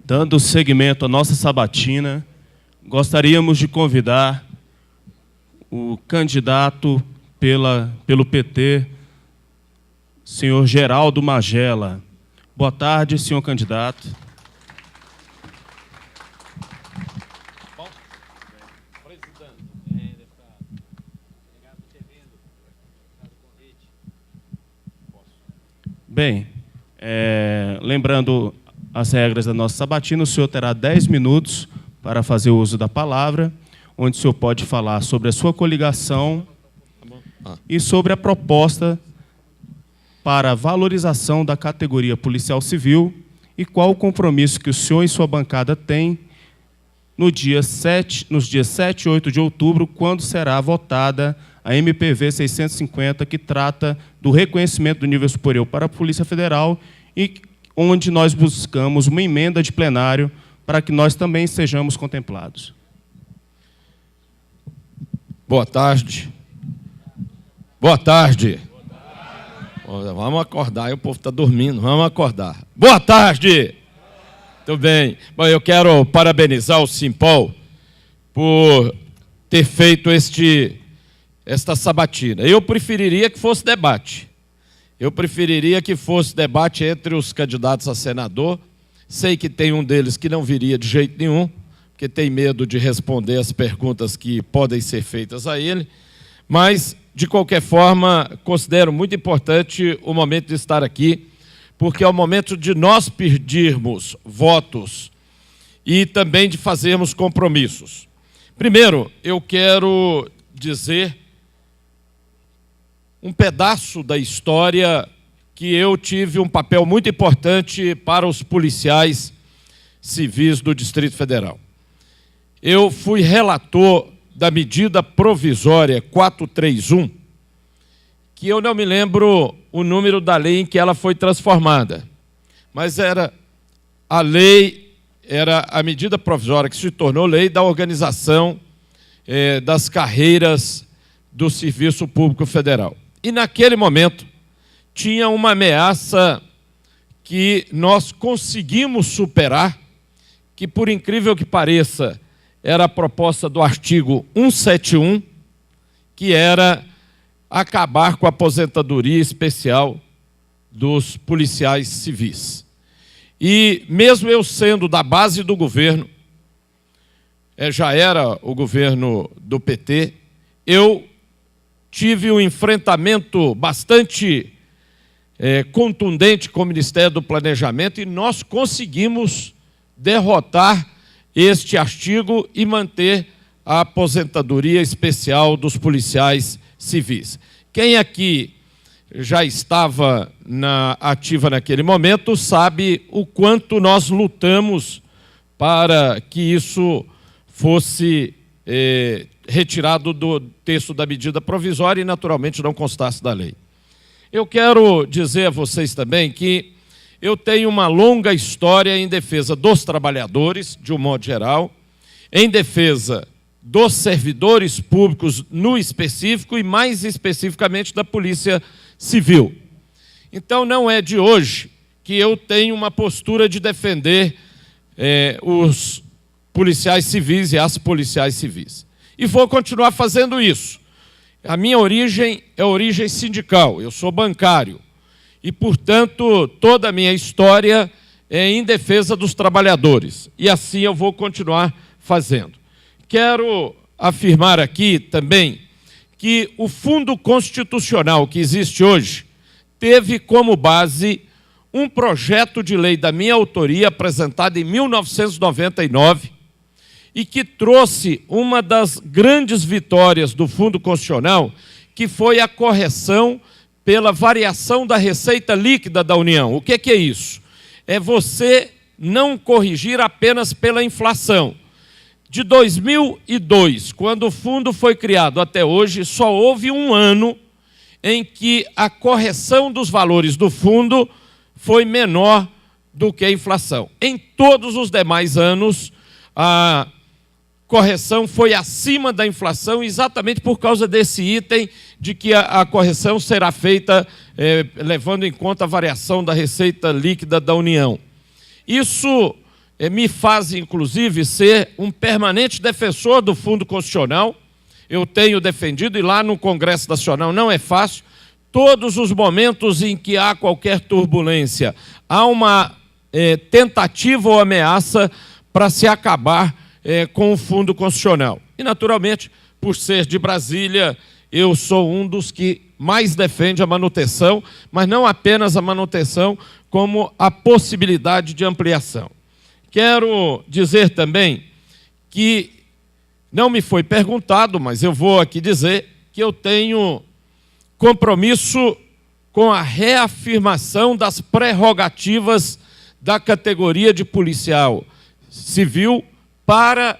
Dando seguimento à nossa sabatina, gostaríamos de convidar o candidato pelo PT, senhor Geraldo Magela. Boa tarde, senhor candidato. Bem, lembrando as regras da nossa sabatina, o senhor terá 10 minutos para fazer o uso da palavra, onde o senhor pode falar sobre a sua coligação e sobre a proposta para a valorização da categoria policial civil e qual o compromisso que o senhor e sua bancada têm nos dias 7 e 8 de outubro, quando será votada a MPV 650, que trata do reconhecimento do nível superior para a Polícia Federal e onde nós buscamos uma emenda de plenário para que nós também sejamos contemplados. Boa tarde. Boa tarde. Vamos acordar, aí o povo está dormindo, vamos acordar. Boa tarde. Tudo bem. Bom, eu quero parabenizar o Simpol por ter feito esta sabatina. Eu preferiria que fosse debate. Eu preferiria que fosse debate entre os candidatos a senador. Sei que tem um deles que não viria de jeito nenhum, porque tem medo de responder as perguntas que podem ser feitas a ele, mas, de qualquer forma, considero muito importante o momento de estar aqui, porque é o momento de nós pedirmos votos e também de fazermos compromissos. Primeiro, eu quero dizer um pedaço da história que eu tive um papel muito importante para os policiais civis do Distrito Federal. Eu fui relator da medida provisória 431, que eu não me lembro o número da lei em que ela foi transformada, mas era a medida provisória que se tornou lei da organização das carreiras do Serviço Público Federal. E, naquele momento, tinha uma ameaça que nós conseguimos superar, que, por incrível que pareça, era a proposta do artigo 171, que era acabar com a aposentadoria especial dos policiais civis. E, mesmo eu sendo da base do governo, já era o governo do PT, eu tive um enfrentamento bastante contundente com o Ministério do Planejamento e nós conseguimos derrotar este artigo e manter a aposentadoria especial dos policiais civis. Quem aqui já estava ativa naquele momento sabe o quanto nós lutamos para que isso fosse retirado do texto da medida provisória e, naturalmente, não constasse da lei. Eu quero dizer a vocês também que eu tenho uma longa história em defesa dos trabalhadores, de um modo geral, em defesa dos servidores públicos no específico e, mais especificamente, da Polícia Civil. Então, não é de hoje que eu tenho uma postura de defender os policiais civis e as policiais civis. E vou continuar fazendo isso. A minha origem é origem sindical, eu sou bancário. E, portanto, toda a minha história é em defesa dos trabalhadores. E assim eu vou continuar fazendo. Quero afirmar aqui também que o Fundo Constitucional que existe hoje teve como base um projeto de lei da minha autoria, apresentado em 1999, e que trouxe uma das grandes vitórias do Fundo Constitucional, que foi a correção pela variação da receita líquida da União. O que é isso? É você não corrigir apenas pela inflação. De 2002, quando o fundo foi criado até hoje, só houve um ano em que a correção dos valores do fundo foi menor do que a inflação. Em todos os demais anos, a correção foi acima da inflação, exatamente por causa desse item de que a correção será feita levando em conta a variação da receita líquida da União. Isso me faz, inclusive, ser um permanente defensor do Fundo Constitucional. Eu tenho defendido, e lá no Congresso Nacional não é fácil, todos os momentos em que há qualquer turbulência, há uma tentativa ou ameaça para se acabar com o Fundo Constitucional. E, naturalmente, por ser de Brasília, eu sou um dos que mais defende a manutenção, mas não apenas a manutenção, como a possibilidade de ampliação. Quero dizer também que não me foi perguntado, mas eu vou aqui dizer que eu tenho compromisso com a reafirmação das prerrogativas da categoria de policial civil para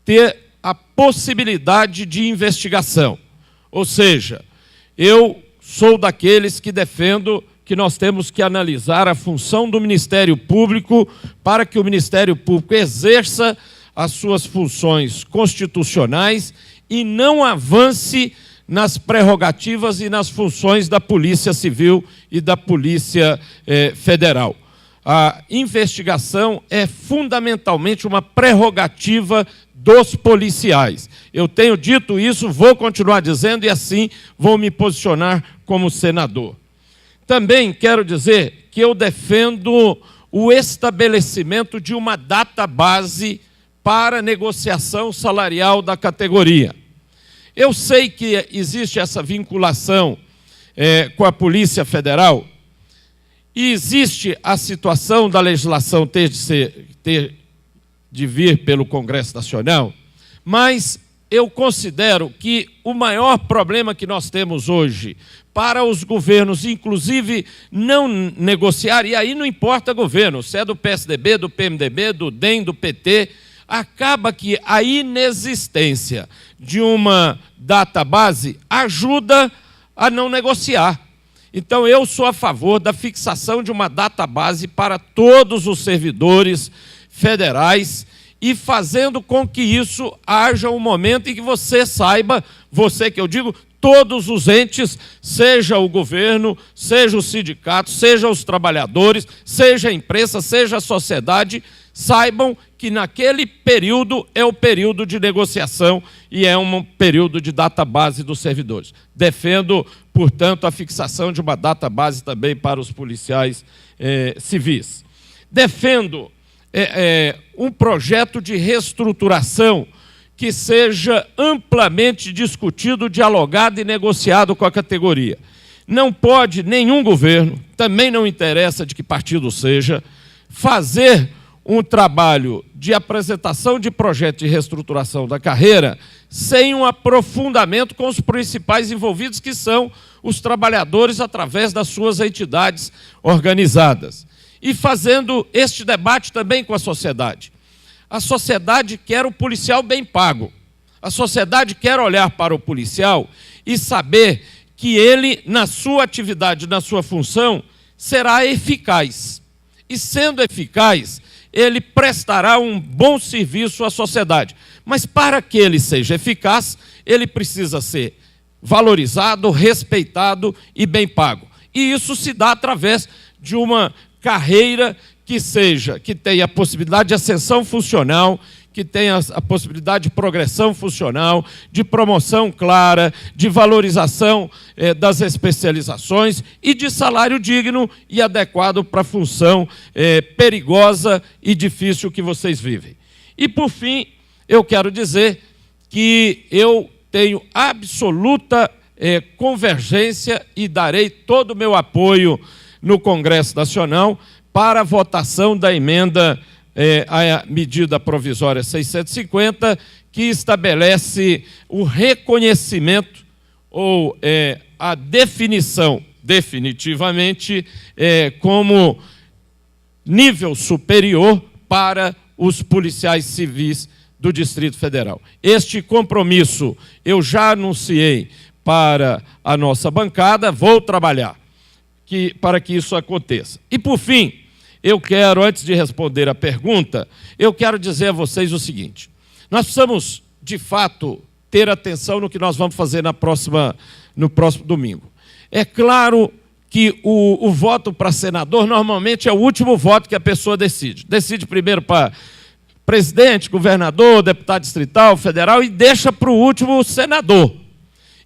ter a possibilidade de investigação. Ou seja, eu sou daqueles que defendo que nós temos que analisar a função do Ministério Público para que o Ministério Público exerça as suas funções constitucionais e não avance nas prerrogativas e nas funções da Polícia Civil e da Polícia Federal. A investigação é fundamentalmente uma prerrogativa dos policiais. Eu tenho dito isso, vou continuar dizendo e assim vou me posicionar como senador. Também quero dizer que eu defendo o estabelecimento de uma data-base para negociação salarial da categoria. Eu sei que existe essa vinculação com a Polícia Federal e existe a situação da legislação ter de vir pelo Congresso Nacional, mas eu considero que o maior problema que nós temos hoje para os governos, inclusive, não negociar, e aí não importa governo, se é do PSDB, do PMDB, do DEM, do PT, acaba que a inexistência de uma database ajuda a não negociar. Então, eu sou a favor da fixação de uma database para todos os servidores federais e fazendo com que isso haja um momento em que você saiba, você que eu digo, todos os entes, seja o governo, seja o sindicato, seja os trabalhadores, seja a imprensa, seja a sociedade, saibam que naquele período é o período de negociação e é um período de database dos servidores. Defendo, portanto, a fixação de uma database também para os policiais civis. Defendo um projeto de reestruturação que seja amplamente discutido, dialogado e negociado com a categoria. Não pode nenhum governo, também não interessa de que partido seja, fazer um trabalho de apresentação de projeto de reestruturação da carreira sem um aprofundamento com os principais envolvidos, que são os trabalhadores através das suas entidades organizadas. E fazendo este debate também com a sociedade. A sociedade quer o policial bem pago. A sociedade quer olhar para o policial e saber que ele, na sua atividade, na sua função, será eficaz. E sendo eficaz, ele prestará um bom serviço à sociedade. Mas para que ele seja eficaz, ele precisa ser valorizado, respeitado e bem pago. E isso se dá através de uma carreira que tenha a possibilidade de ascensão funcional, que tenha a possibilidade de progressão funcional, de promoção clara, de valorização das especializações e de salário digno e adequado para a função perigosa e difícil que vocês vivem. E, por fim, eu quero dizer que eu tenho absoluta convergência e darei todo o meu apoio no Congresso Nacional para a votação da emenda à medida provisória 650, que estabelece o reconhecimento ou a definição, definitivamente, como nível superior para os policiais civis do Distrito Federal. Este compromisso eu já anunciei para a nossa bancada, vou trabalhar para que isso aconteça. E, por fim, eu quero, antes de responder a pergunta, eu quero dizer a vocês o seguinte: nós precisamos, de fato, ter atenção no que nós vamos fazer no próximo domingo. É claro que o voto para senador normalmente é o último voto que a pessoa decide. Decide primeiro para presidente, governador, deputado distrital, federal e deixa para o último o senador.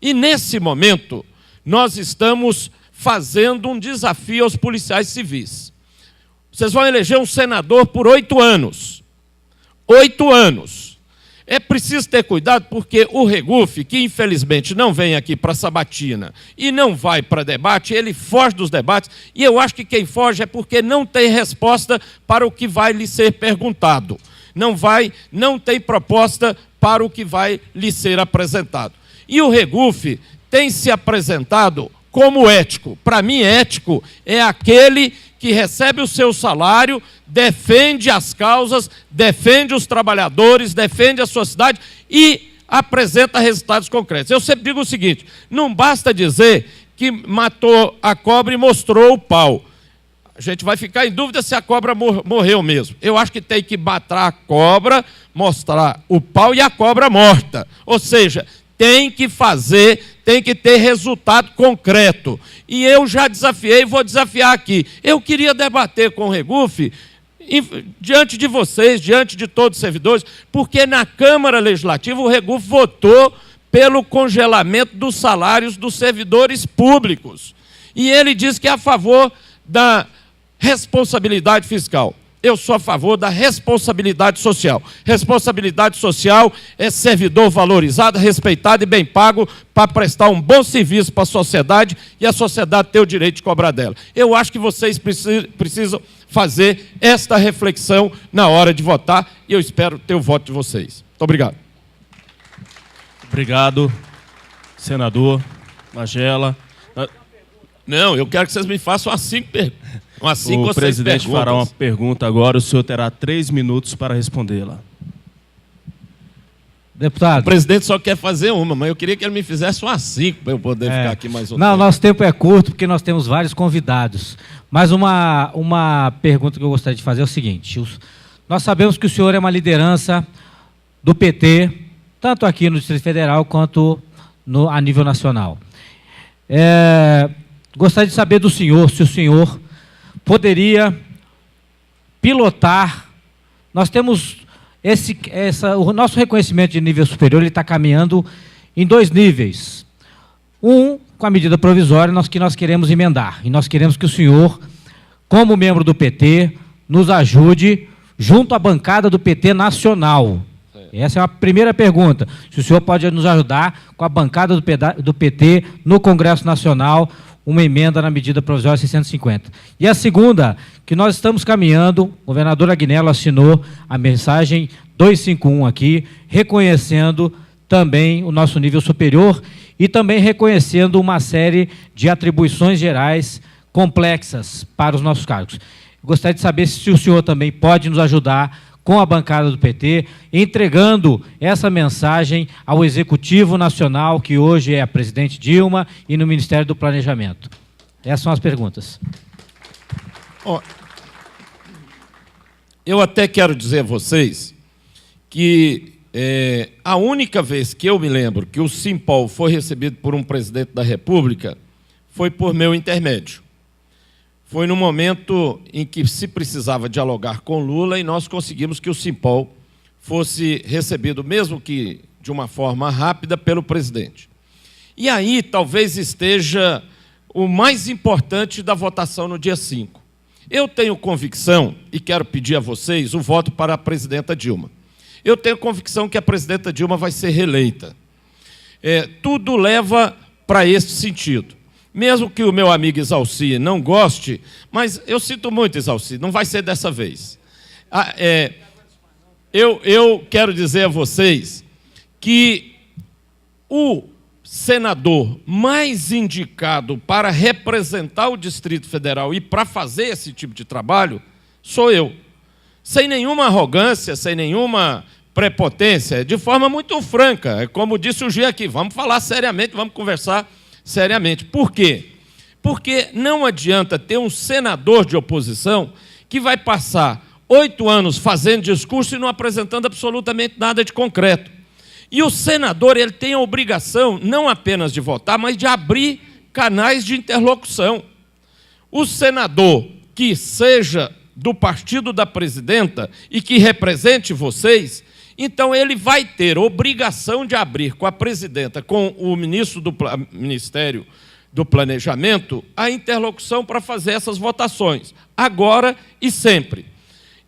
E nesse momento, nós estamos fazendo um desafio aos policiais civis. Vocês vão eleger um senador por 8 anos. 8 anos. É preciso ter cuidado porque o Regufe, que infelizmente não vem aqui para sabatina e não vai para debate, ele foge dos debates, e eu acho que quem foge é porque não tem resposta para o que vai lhe ser perguntado. Não tem proposta para o que vai lhe ser apresentado. E o Regufe tem se apresentado como ético. Para mim, ético é aquele que recebe o seu salário, defende as causas, defende os trabalhadores, defende a sua cidade e apresenta resultados concretos. Eu sempre digo o seguinte, não basta dizer que matou a cobra e mostrou o pau. A gente vai ficar em dúvida se a cobra morreu mesmo. Eu acho que tem que matar a cobra, mostrar o pau e a cobra morta. Ou seja, tem que fazer, tem que ter resultado concreto. E eu já desafiei, vou desafiar aqui. Eu queria debater com o Regufe, diante de vocês, diante de todos os servidores, porque na Câmara Legislativa o Regufe votou pelo congelamento dos salários dos servidores públicos. E ele diz que é a favor da responsabilidade fiscal. Eu sou a favor da responsabilidade social. Responsabilidade social é servidor valorizado, respeitado e bem pago para prestar um bom serviço para a sociedade e a sociedade ter o direito de cobrar dela. Eu acho que vocês precisam fazer esta reflexão na hora de votar e eu espero ter o voto de vocês. Muito obrigado. Obrigado, senador Magela. Não, eu quero que vocês me façam umas 5 perguntas. O presidente fará uma pergunta agora, o senhor terá 3 minutos para respondê-la. Deputado. O presidente só quer fazer uma, mas eu queria que ele me fizesse umas 5 para eu poder ficar aqui mais um tempo. Não, nosso tempo é curto porque nós temos vários convidados. Mas uma pergunta que eu gostaria de fazer é o seguinte. Nós sabemos que o senhor é uma liderança do PT, tanto aqui no Distrito Federal quanto a nível nacional. Gostaria de saber do senhor, se o senhor poderia pilotar. Nós temos o nosso reconhecimento de nível superior, ele está caminhando em 2 níveis. Um, com a medida provisória, que nós queremos emendar. E nós queremos que o senhor, como membro do PT, nos ajude junto à bancada do PT nacional. Essa é a primeira pergunta. Se o senhor pode nos ajudar com a bancada do PT no Congresso Nacional, uma emenda na medida provisória 650. E a segunda, que nós estamos caminhando, o governador Agnello assinou a mensagem 251 aqui, reconhecendo também o nosso nível superior e também reconhecendo uma série de atribuições gerais complexas para os nossos cargos. Gostaria de saber se o senhor também pode nos ajudar com a bancada do PT, entregando essa mensagem ao Executivo Nacional, que hoje é a presidente Dilma, e no Ministério do Planejamento. Essas são as perguntas. Eu até quero dizer a vocês que a única vez que eu me lembro que o Simpol foi recebido por um presidente da República foi por meu intermédio. Foi no momento em que se precisava dialogar com Lula e nós conseguimos que o Simpol fosse recebido, mesmo que de uma forma rápida, pelo presidente. E aí talvez esteja o mais importante da votação no dia 5. Eu tenho convicção, e quero pedir a vocês, o voto para a presidenta Dilma. Eu tenho convicção que a presidenta Dilma vai ser reeleita. Tudo leva para esse sentido. Mesmo que o meu amigo Exalci não goste, mas eu sinto muito, Exalci, não vai ser dessa vez. Eu quero dizer a vocês que o senador mais indicado para representar o Distrito Federal e para fazer esse tipo de trabalho sou eu. Sem nenhuma arrogância, sem nenhuma prepotência, de forma muito franca. Como disse o G aqui, vamos falar seriamente, vamos conversar seriamente. Por quê? Porque não adianta ter um senador de oposição que vai passar 8 anos fazendo discurso e não apresentando absolutamente nada de concreto. E o senador ele tem a obrigação não apenas de votar, mas de abrir canais de interlocução. O senador que seja do partido da presidenta e que represente vocês, então ele vai ter obrigação de abrir com a presidenta, com o ministro do Ministério do Planejamento, a interlocução para fazer essas votações, agora e sempre.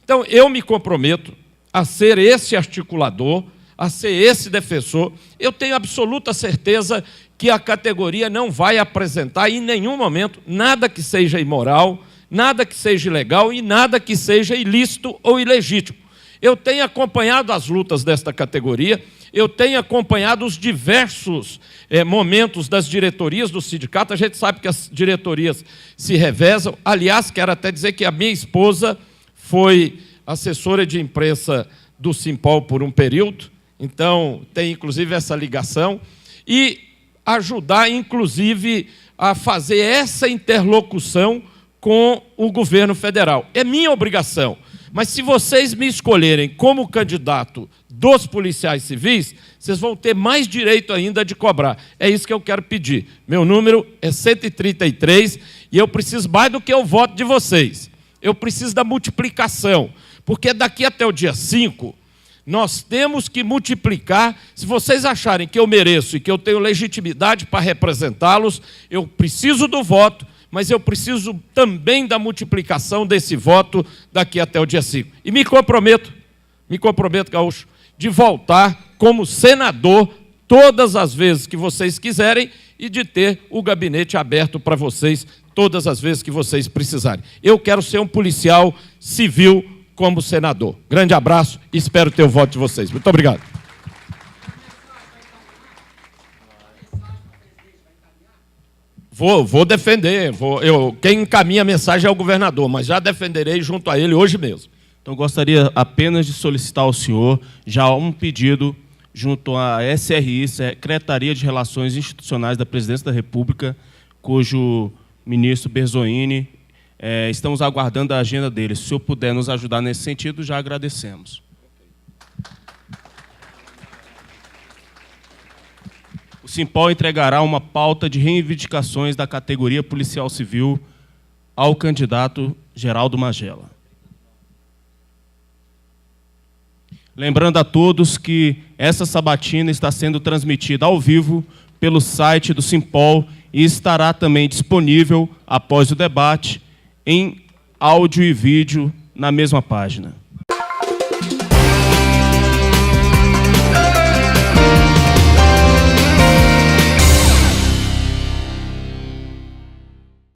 Então, eu me comprometo a ser esse articulador, a ser esse defensor. Eu tenho absoluta certeza que a categoria não vai apresentar, em nenhum momento, nada que seja imoral, nada que seja ilegal e nada que seja ilícito ou ilegítimo. Eu tenho acompanhado as lutas desta categoria, eu tenho acompanhado os diversos momentos das diretorias do sindicato. A gente sabe que as diretorias se revezam. Aliás, quero até dizer que a minha esposa foi assessora de imprensa do Simpol por um período, então tem inclusive essa ligação, e ajudar inclusive a fazer essa interlocução com o governo federal. É minha obrigação, mas se vocês me escolherem como candidato dos policiais civis, vocês vão ter mais direito ainda de cobrar. É isso que eu quero pedir. Meu número é 133 e eu preciso mais do que o voto de vocês. Eu preciso da multiplicação, porque daqui até o dia 5, nós temos que multiplicar. Se vocês acharem que eu mereço e que eu tenho legitimidade para representá-los, eu preciso do voto, mas eu preciso também da multiplicação desse voto daqui até o dia 5. E me comprometo, Gaúcho, de voltar como senador todas as vezes que vocês quiserem e de ter o gabinete aberto para vocês todas as vezes que vocês precisarem. Eu quero ser um policial civil como senador. Grande abraço e espero ter o voto de vocês. Muito obrigado. Vou defender. Quem encaminha a mensagem é o governador, mas já defenderei junto a ele hoje mesmo. Então, gostaria apenas de solicitar ao senhor já um pedido junto à SRI, Secretaria de Relações Institucionais da Presidência da República, cujo ministro Berzoini, estamos aguardando a agenda dele. Se o senhor puder nos ajudar nesse sentido, já agradecemos. O Simpol entregará uma pauta de reivindicações da categoria policial civil ao candidato Geraldo Magela. Lembrando a todos que essa sabatina está sendo transmitida ao vivo pelo site do Simpol e estará também disponível, após o debate, em áudio e vídeo na mesma página.